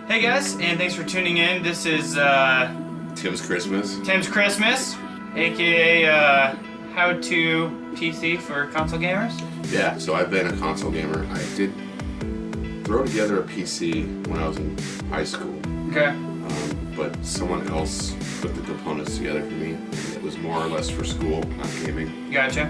Hey guys, and thanks for tuning in. This is Tim's Christmas. aka How to PC for console gamers. Yeah, so I've been a console gamer. I did throw together a PC when I was in high school. Okay. But someone else put the components together for me. And it was more or less for school, not gaming. Gotcha.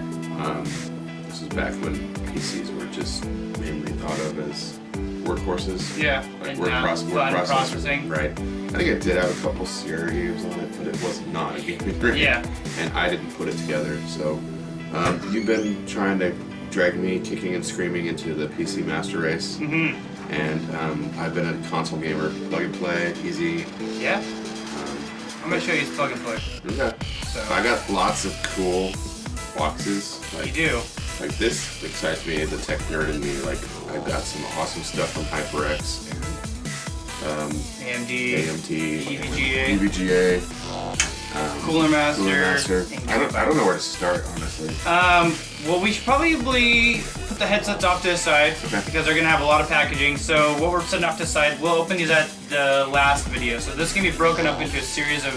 This was back when PCs were just mainly thought of as workhorses. Yeah. Like and word processing. Right. I think I did have a couple Sierra games on it, but it was not a gaming rig. Yeah. And I didn't put it together. So you've been trying to drag me kicking and screaming into the PC Master Race. Mm-hmm. And I've been a console gamer, plug and play, easy. Yeah. I'm gonna show you his plug and play. Okay. So I got lots of cool boxes. you do. Like this excites me, the tech nerd in me. Like I've got some awesome stuff from HyperX and AMD, EVGA, Cooler Master. I don't know where to start, honestly. Well, we should probably put the headsets off to the side because they're gonna have a lot of packaging. So what we're setting off to the side, we'll open these at the last video. So this is gonna be broken up into a series of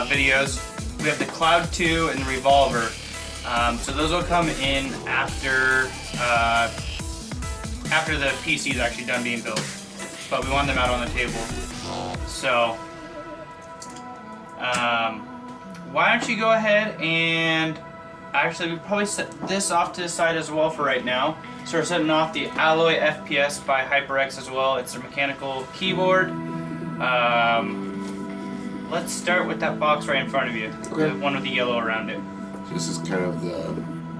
videos. We have the Cloud 2 and the Revolver. So those will come in after the PC is actually done being built. But we want them out on the table. So why don't you go ahead and actually we probably set this off to the side as well for right now. So we're setting off the Alloy FPS by HyperX as well. It's a mechanical keyboard. Let's start with that box right in front of you. Okay. The one with the yellow around it. So this is kind of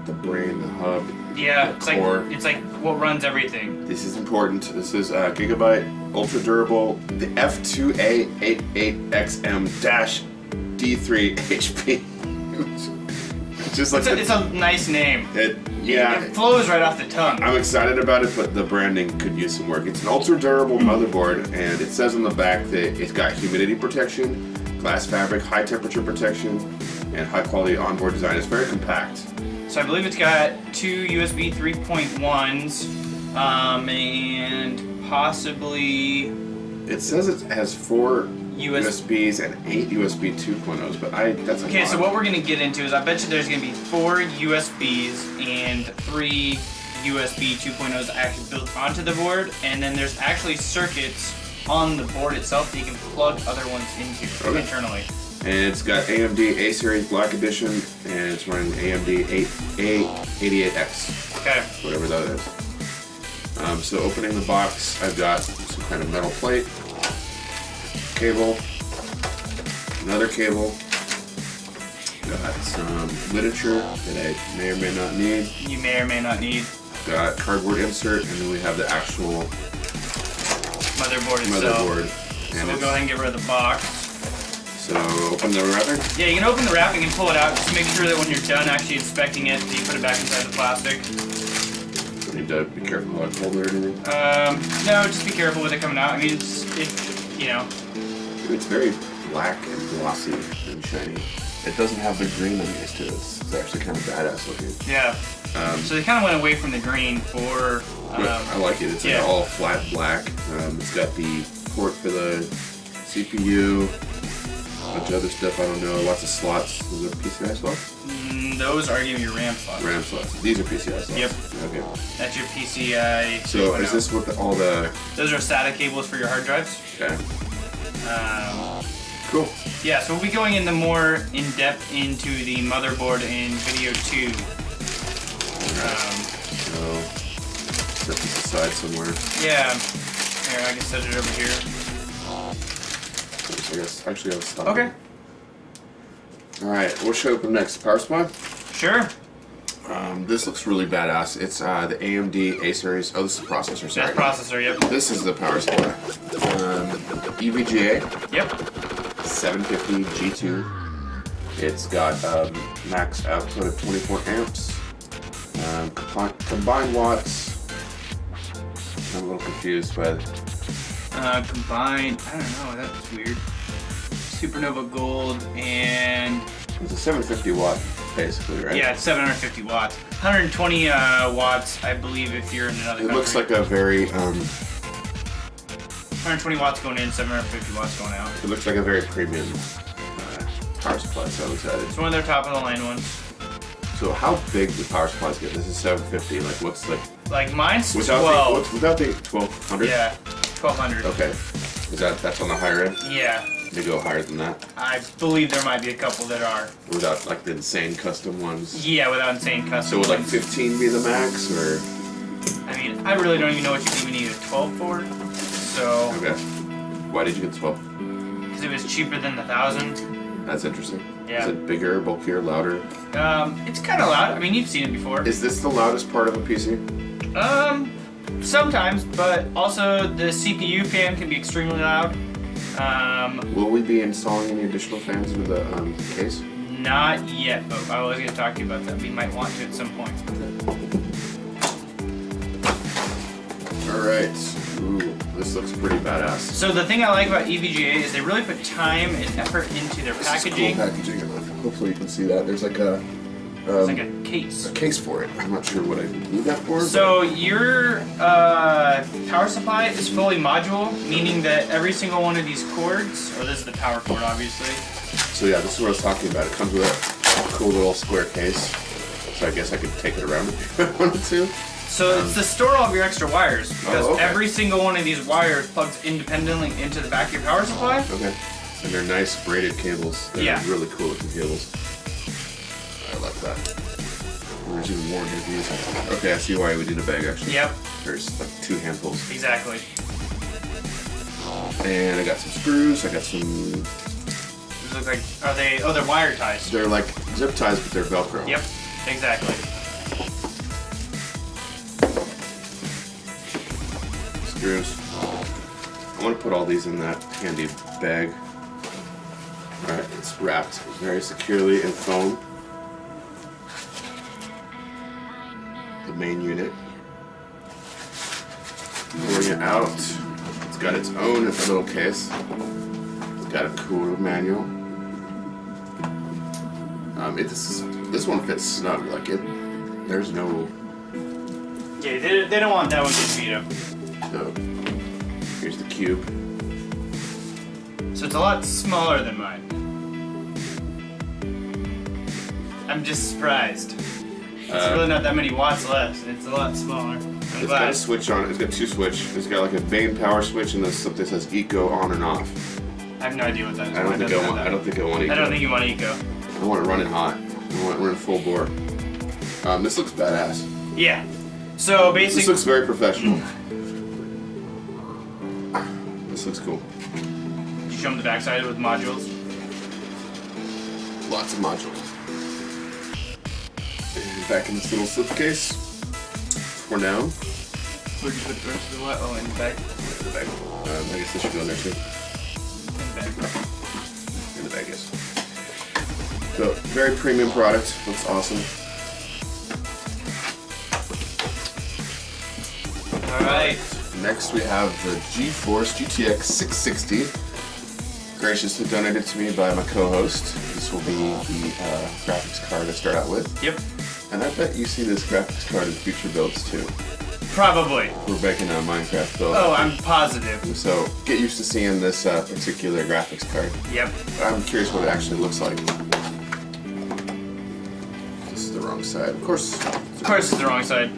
the brain, the hub. Yeah, the core. it's like what runs everything. This is important. This is Gigabyte Ultra Durable, the F2A88XM-D3 HP. Just like It's a nice name. It flows right off the tongue. I'm excited about it, but the branding could use some work. It's an ultra durable motherboard, and it says on the back that it's got humidity protection, glass fabric, high temperature protection, and high quality onboard design. It's very compact. So I believe it's got two USB 3.1s, and possibly. It says it has 4 USBs and 8 USB 2.0s, but that's a Okay, lot. so what we're gonna get into is I bet you there's gonna be 4 USBs and 3 USB 2.0s actually built onto the board, and then there's actually circuits on the board itself that you can plug other ones into internally. And it's got AMD A Series Black Edition, and it's running AMD A88X, Okay. whatever that is. So opening the box, I've got some kind of metal plate, cable, another cable, got some literature that I may or may not need, You may or may not need got cardboard insert, and then we have the actual motherboard itself. motherboard. So we'll go ahead and get rid of the box. So open the wrapping. Yeah, you can open the wrapping and pull it out. Just make sure that when you're done actually inspecting it, that you put it back inside the plastic. Don't need to be careful how I hold it or anything. No, just be careful with it coming out. I mean, it's It's very black and glossy and shiny. It doesn't have the green I'm used to. It's actually kind of badass looking. yeah. So they kind of went away from the green for. But I like it. It's like all flat black. It's got the port for the CPU. A bunch of other stuff I don't know. Lots of slots. Those are PCI slots? Those are your RAM slots. RAM slots. These are PCI slots. Yep. Okay. That's your PCI. So is this what all the... Those are SATA cables for your hard drives. Okay. Cool. Yeah, so we'll be going into more in depth into the motherboard in video 2. So set this aside somewhere. Yeah. Here, I can set it over here. I guess actually I'll stop. Okay. Alright, what should I open next? Power supply? Sure. This looks really badass. It's the AMD A series. Oh, this is the processor, sorry. That's processor, yep. This is the power supply. EVGA Yep. 750 G2. It's got max output of 24 amps. Combined watts. I'm a little confused by Combined, I don't know, that's weird. Supernova Gold and... It's a 750 watt, basically, right? Yeah, it's 750 watts. 120 watts, I believe, if you're in another country. It looks like a very 120 watts going in, 750 watts going out. It looks like a very premium power supply, so I'm excited. It's one of their top of the line ones. So how big do power supplies get? This is 750. Like what's like? Like mine's Without 12. without the 1200. Yeah, 1200. Okay. Is that's on the higher end? Yeah. They go higher than that. I believe there might be a couple that are. Without like the insane custom ones. Yeah, without insane custom. So would like ones. 15 be the max, or? I mean, I really don't even know what you even need a 12 for. So. Okay. Why did you get 12? Because it was cheaper than the 1000. That's interesting. Yeah. Is it bigger, bulkier, louder? It's kind of loud. I mean, you've seen it before. Is this the loudest part of a PC? Sometimes, but also the CPU fan can be extremely loud. Will we be installing any additional fans with the case? Not yet, but I was going to talk to you about that. We might want to at some point. Alright. Ooh, this looks pretty badass. So the thing I like about EVGA is they really put time and effort into their packaging. Cool packaging. Hopefully you can see that. There's like a It's like a case. case for it. I'm not sure what I need that for. So your power supply is fully module, meaning that every single one of these cords, or this is the power cord obviously. So yeah, this is what I was talking about. It comes with a cool little square case. So I guess I could take it around if I wanted to. So it's to store all of your extra wires, because okay. every single one of these wires plugs independently into the back of your power supply. Okay. And they're nice braided cables. They're really cool looking cables. I like that. There's even more here to use. Okay, I see why we did a bag actually. Yep. There's like 2 handfuls. Exactly. And I got some screws. I got some. These look like, are they? Oh, they're wire ties. They're like zip ties, but they're Velcro. Yep. Exactly. Screws. I want to put all these in that handy bag. Alright, it's wrapped very securely in foam. The main unit. Pulling it out. It's got its own little case. It's got a cool manual. This one fits snug. Like it. There's no. Yeah, they don't want that one to beat up. So here's the cube. So it's a lot smaller than mine. I'm just surprised. It's really not that many watts less. It's a lot smaller. It's got a switch on it. It's got 2 switches. It's got like a main power switch and this something that says Eco on and off. I have no idea what that is. I don't think I want Eco. I don't think you want Eco. I want it running hot. I want it running full bore. This looks badass. Yeah. So This basically, looks very professional. This looks cool. you show them the backside with modules. Lots of modules. And back in this little slipcase. For now. Where'd you put the rest of the what? Oh, in the bag. In the bag. I guess this should go in there too. In the bag. In the bag, yes. So, very premium product. Looks awesome. Alright. Next we have the GeForce GTX 660. Graciously donated to me by my co-host. This will be the graphics card I start out with. Yep. And I bet you see this graphics card in future builds too. Probably. We're making a Minecraft build. Oh, I'm positive. So get used to seeing this particular graphics card. Yep. I'm curious what it actually looks like. This is the wrong side. Of course. Of course, it's the wrong side.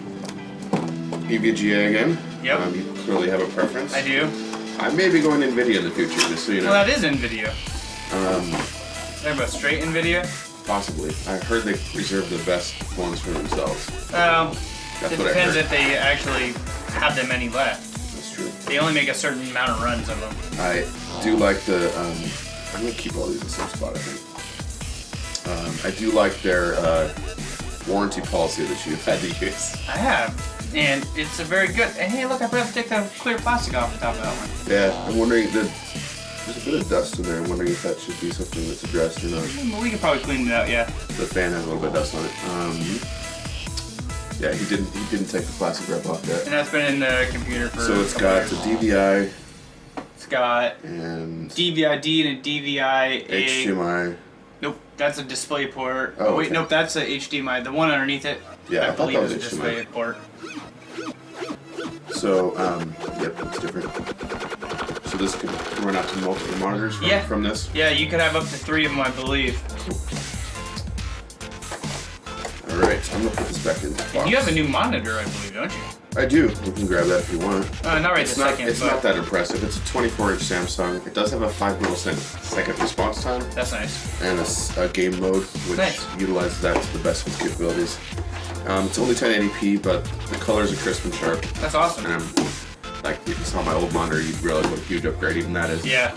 EVGA again. Yep. You clearly have a preference. I do. I may be going NVIDIA in the future, just so you know. Well, that is NVIDIA. They're about straight NVIDIA. Possibly. I heard they reserve the best ones for themselves. Well, That's it what I depends heard. if they actually have that many left. That's true. They only make a certain amount of runs of them. I do like the. I'm gonna keep all these in the same spot, I think. I do like their warranty policy that you've had to use. I have. And it's a very good. And hey, look, I forgot to take the clear plastic off the top of that one. Yeah, I'm wondering. There's a bit of dust in there. I'm wondering if that should be something that's addressed or not. Well, we could probably clean it out, yeah. The fan has a little bit of dust on it. Yeah, he didn't take the plastic wrap off yet. And that's been in the computer for. So it's a couple got years. the DVI It's got and DVI-D and a DVI-A. HDMI. Nope, that's a display port. Oh, wait, okay. nope, that's a HDMI. The one underneath it, Yeah, I I thought believe that is a was display HDMI. port. So, yep, it's different. So this could run out to multiple monitors from this? Yeah, you could have up to 3 of them, I believe. Alright, so I'm going to put this back in the box. And you have a new monitor, I believe, don't you? I do. You can grab that if you want. Not right this second. It's not that impressive. It's a 24-inch Samsung. It does have a 5 millisecond response time. That's nice. And a game mode, which utilizes that to the best of its capabilities. It's only 1080p, but the colors are crisp and sharp. That's awesome. And like, if you saw my old monitor, you'd realize what a huge upgrade even that is. Yeah.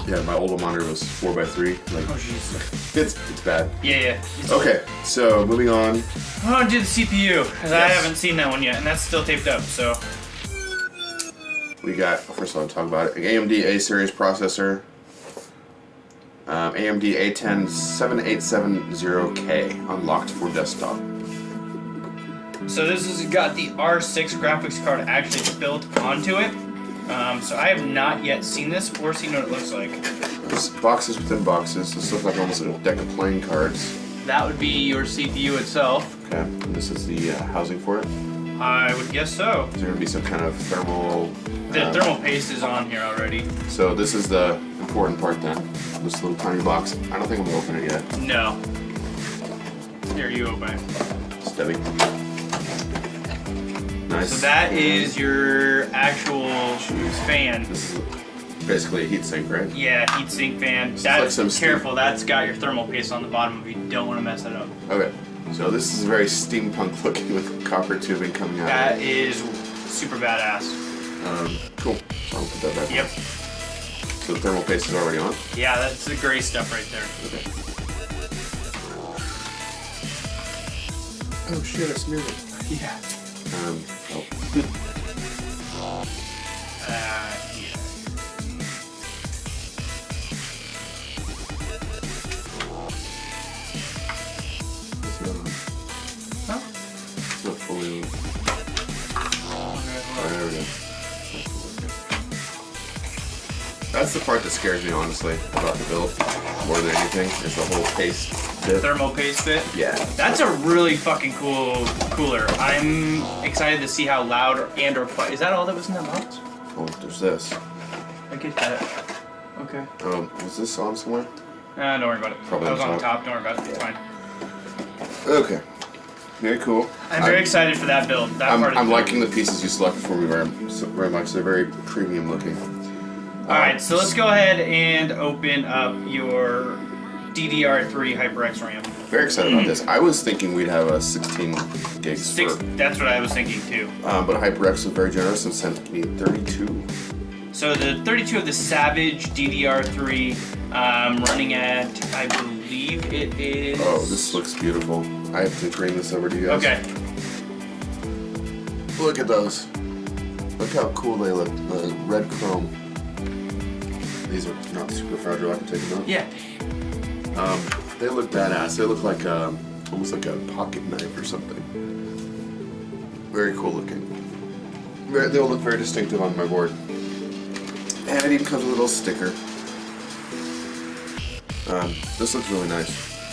Yeah, my old monitor was 4x3. Like, oh, jeez. It's bad. Yeah. Okay, so moving on. I want to do the CPU, because I haven't seen that one yet, and that's still taped up, so. We got, first of all, I'll talk about it, an AMD A-series processor. AMD A10 7870K, unlocked for desktop. So this has got the R6 graphics card actually built onto it. So I have not yet seen this or seen what it looks like. There's boxes within boxes. This looks like almost a deck of playing cards. That would be your CPU itself. Okay, and this is the housing for it. I would guess so. Is there going to be some kind of thermal... The thermal paste is on here already. So this is the important part then. This little tiny box. I don't think I'm going to open it yet. No. Here, you open it. Stevie. Nice. So that is your actual fan. This is basically a heatsink, right? Yeah, heatsink fan. That's like careful. That's got your thermal paste on the bottom if you don't want to mess it up. Okay. So this is very steampunk looking with copper tubing coming out. That is super badass. Cool. So I'll put that back. Yep. So the thermal paste is already on? Yeah, that's the gray stuff right there. Okay. Oh shit, I smeared it. Yeah. Oh. Yeah. It's not on. Huh? It's not fully on. Oh, there we go. That's the part that scares me, honestly, about the build, more than anything, is the whole paste bit. Thermal paste bit? Yeah. That's a really fucking cool cooler. I'm excited to see how loud and or quiet. Is that all that was in that box? Oh, there's this. I get that. Okay. Was this on somewhere? Don't worry about it. Probably that was on on top. top. Don't worry about it. It's fine. Okay. Very cool. I'm very excited for that build. I'm liking the pieces you selected for me very much. They're very premium looking. Alright, so let's go ahead and open up your DDR3 HyperX RAM. Very excited about this. I was thinking we'd have a 16 gigs. That's what I was thinking too. But HyperX was very generous and sent me 32. So the 32 of the Savage DDR3 running at, I believe it is... Oh, this looks beautiful. I have to bring this over to you guys. Okay. Look at those. Look how cool they look. The red chrome. These are not super fragile. I can take them out. Yeah. They look badass. They look like almost like a pocket knife or something. Very cool looking. They'll look very distinctive on my board. And it even comes with a little sticker. This looks really nice.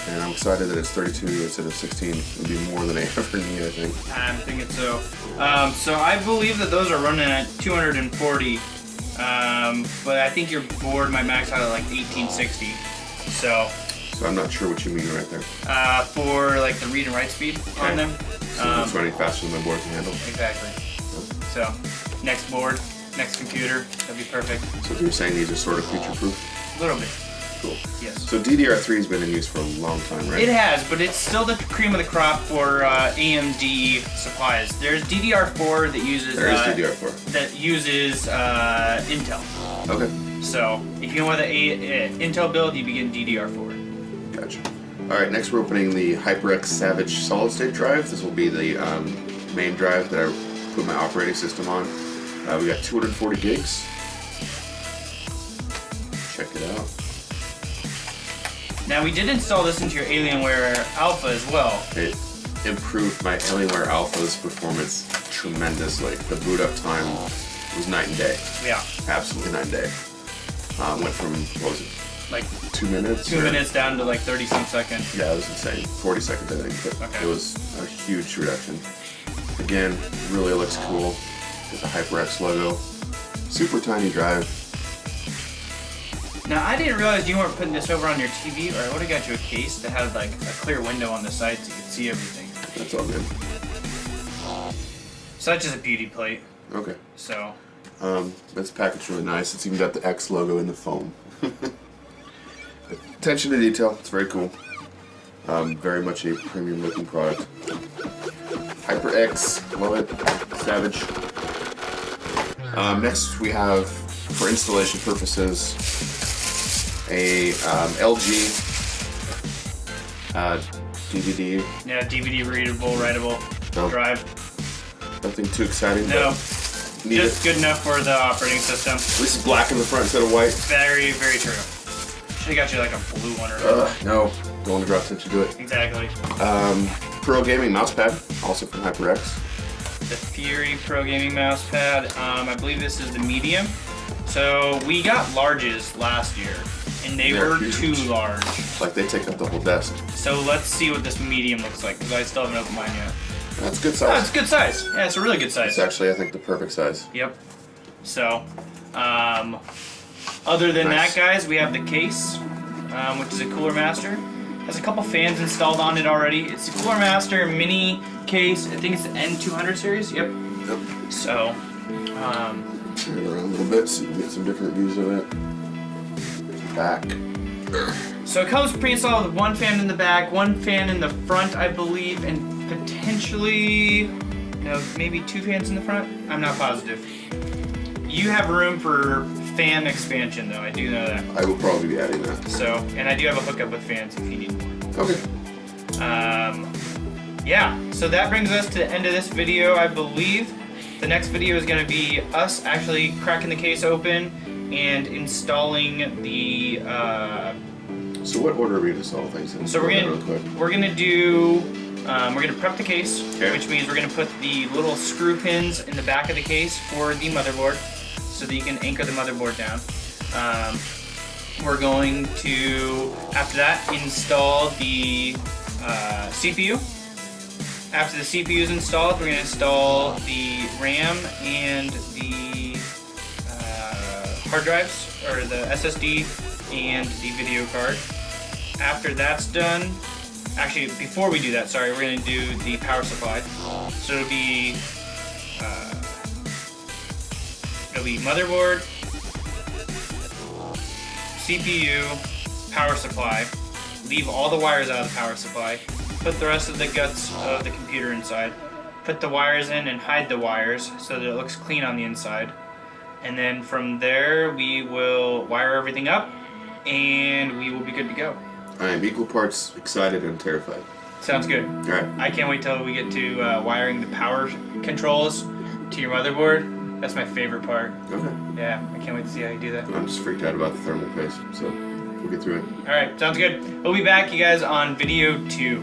And I'm excited that it's 32 instead of 16. It'll be more than I ever need, I think. I'm thinking so. So I believe that those are running at 240. But I think your board might max out at like 1860. So I'm not sure what you mean right there. For like the read and write speed on them. So it's running faster than my board can handle. Exactly. So next board, next computer, that'd be perfect. So you're saying these are sort of future-proof? A little bit. Cool. Yes. So DDR3 has been in use for a long time, right? It has, but it's still the cream of the crop for AMD supplies. There's DDR4 that uses. There is DDR4. That uses Intel. Okay. So if you want the Intel build, you begin DDR4. Gotcha. All right. Next, we're opening the HyperX Savage solid-state drive. This will be the main drive that I put my operating system on. We got 240 gigs. Check it out. Now we did install this into your Alienware Alpha as well. It improved my Alienware Alpha's performance tremendously. The boot up time was night and day. Yeah. Absolutely night and day. Went from, what was it? Like 2 minutes? 2 minutes down to like 30-some seconds. Yeah, it was insane. 40 seconds, I think. But Okay. It was a huge reduction. Again, really looks cool. With the HyperX logo. Super tiny drive. Now, I didn't realize you weren't putting this over on your TV, or I would have got you a case that had like a clear window on the side so you could see everything. That's all good. So that's just a beauty plate. Okay. So. That's packaged really nice. It's even got the X logo in the foam. Attention to detail. It's very cool. Very much a premium looking product. HyperX. Love it. Savage. Next we have, for installation purposes, a LG DVD. Yeah, DVD readable, writable Oh. drive. Nothing too exciting. No, but need just it. good enough for the operating system. At least it's black in the front instead of white. Very, very true. Should've got you like a blue one or something. No, don't want to draw attention to it. Exactly. Pro Gaming mousepad, also from HyperX. The Fury Pro Gaming Mousepad. I believe this is the medium. So we got larges last year, and they They're were huge. too large. Like they take up the whole desk. So let's see what this medium looks like, because I still haven't opened mine yet. That's good Oh, size. it's a good size. Yeah, it's a really good size. It's actually, I think, the perfect size. Yep. So, other than Nice. that, guys, we have the case, which is a Cooler Master. Has a couple fans installed on it already. It's a Cooler Master mini case. I think it's the N200 series. Yep. Yep. So, Turn it around a little bit so you can get some different views of it. Back. so it comes pre-installed with one fan in the back, one fan in the front, I believe, and potentially, maybe two fans in the front. I'm not positive. You have room for fan expansion, though. I do know that. I will probably be adding that. So, and I do have a hookup with fans if you need more. Okay. Yeah, so that brings us to the end of this video, I believe. The next video is going to be us actually cracking the case open and installing the. So what order are we going to install things in? So we're Real quick. gonna do. We're gonna prep the case, Okay. which means we're gonna put the little screw pins in the back of the case for the motherboard, so that you can anchor the motherboard down. We're going to, after that, install the CPU. After the CPU is installed, we're going to install the RAM and the hard drives, or the SSD and the video card. After that's done, actually before we do that, sorry, we're going to do the power supply. So it'll be motherboard, CPU, power supply. Leave all the wires out of the power supply. Put the rest of the guts of the computer inside. Put the wires in and hide the wires so that it looks clean on the inside. And then from there, we will wire everything up and we will be good to go. I am equal parts excited and terrified. Sounds good. Alright. I can't wait till we get to wiring the power controls to your motherboard. That's my favorite part. Okay. Yeah, I can't wait to see how you do that. I'm just freaked out about the thermal paste, so we'll get through it. Alright, sounds good. We'll be back, you guys, on video 2.